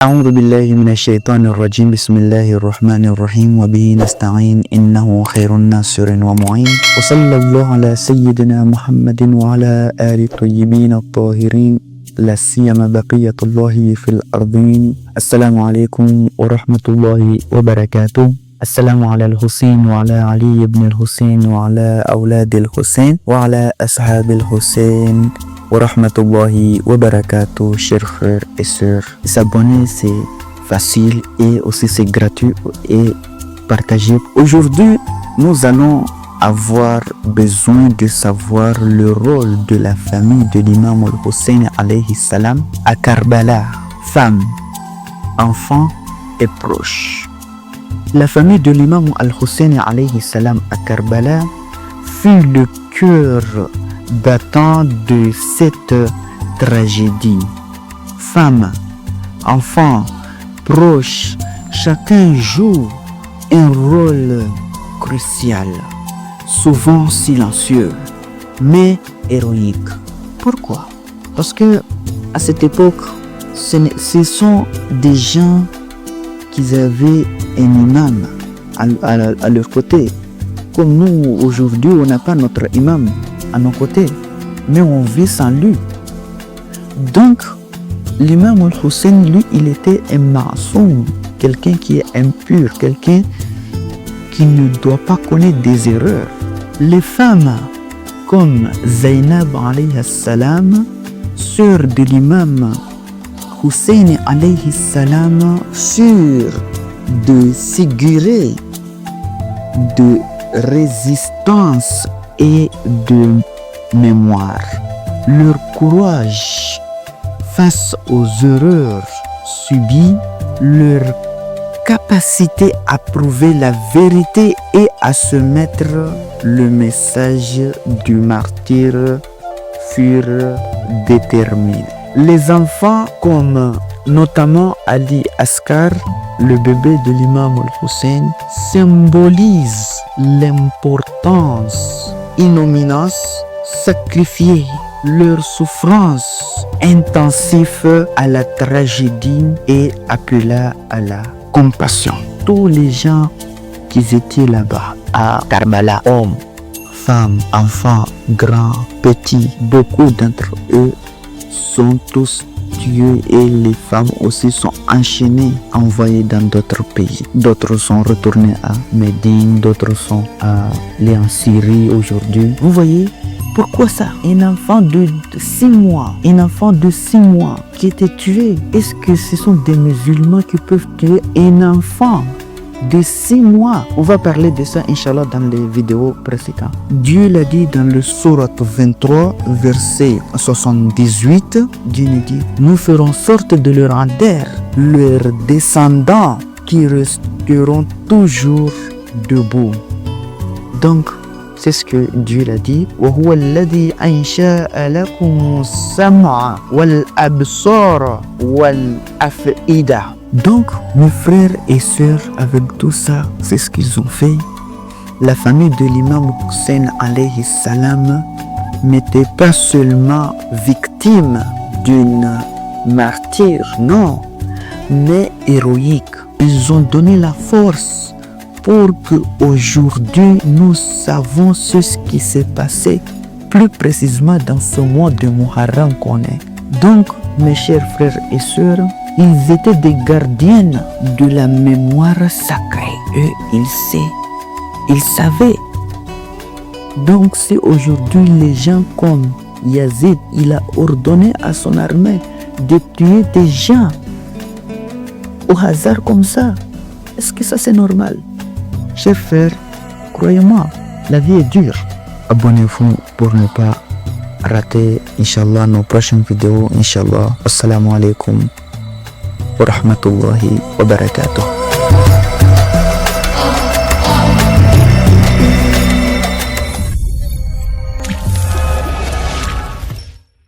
أعوذ بالله من الشيطان الرجيم بسم الله الرحمن الرحيم وبه نستعين إنه خير الناصر ومعين وصلى الله على سيدنا محمد وعلى آل الطيبين الطاهرين لا سيما بقية الله في الأرضين. السلام عليكم ورحمة الله وبركاته. السلام على الحسين وعلى علي بن الحسين وعلى أولاد الحسين وعلى أصحاب الحسين Warahmatullahi wabarakatuh, chers frères et sœurs. S'abonner c'est facile et aussi c'est gratuit et partagé. Aujourd'hui, nous allons avoir besoin de savoir le rôle de la famille de l'imam al-Hussein alayhi salam à Karbala, femmes, enfants et proches. La famille de l'imam al-Hussein alayhi salam à Karbala fut le cœur battant de cette tragédie. Femmes, enfants, proches, chacun joue un rôle crucial, souvent silencieux, mais héroïque. Pourquoi? Parce que à cette époque, ce sont des gens qui avaient un imam à leur côté. Comme nous, aujourd'hui, on n'a pas notre imam à nos côtés, mais on vit sans lui. Donc, l'imam al-Hussein, lui, il était un masoum, quelqu'un qui est impur, quelqu'un qui ne doit pas connaître des erreurs. Les femmes comme Zainab alayhi salam, sœur de l'imam Hussein alayhi salam, sûre de figurer de résistance et de mémoire. Leur courage face aux erreurs subies, leur capacité à prouver la vérité et à se mettre le message du martyr furent déterminés. Les enfants comme notamment Ali Asghar, le bébé de l'imam al-Hussein, symbolisent l'importance ignominieuse, sacrifier leur souffrance intensive à la tragédie et appela à la compassion. Tous les gens qui étaient là-bas à Karbala, hommes, femmes, enfants, grands, petits, beaucoup d'entre eux sont tous tués et les femmes aussi sont enchaînées, envoyées dans d'autres pays. D'autres sont retournés à Médine, d'autres sont allés en Syrie aujourd'hui. Vous voyez, pourquoi ça? Un enfant de 6 mois, qui était tué. Est-ce que ce sont des musulmans qui peuvent tuer un enfant de 6 mois? On va parler de ça, Inch'Allah, dans les vidéos précédentes. Dieu l'a dit dans le Surat 23, verset 78. Dieu nous dit, nous ferons sorte de leur adère, leurs descendants qui resteront toujours debout. Donc, c'est ce que Dieu l'a dit. وَهُوَ الَّذِي أَنْشَأَ لَكُمُ السَّمْعَ وَالْأَبْصَارَ وَالْأَفْئِدَةَ. Donc, mes frères et sœurs, avec tout ça, c'est ce qu'ils ont fait. La famille de l'imam Hussein alayhi salam n'était pas seulement victime d'une martyre, non, mais héroïque. Ils ont donné la force pour qu'aujourd'hui nous savons ce qui s'est passé plus précisément dans ce mois de Muharram qu'on est. Donc, mes chers frères et sœurs, ils étaient des gardiens de la mémoire sacrée. Eux, ils savaient. Donc, c'est aujourd'hui les gens comme Yazid, il a ordonné à son armée de tuer des gens au hasard comme ça. Est-ce que ça c'est normal? Chers frères, croyez-moi, la vie est dure. Abonnez-vous pour ne pas rater, Inch'Allah, nos prochaines vidéos. Inch'Allah. Assalamu alaikum wa rahmatullahi wa barakatuh.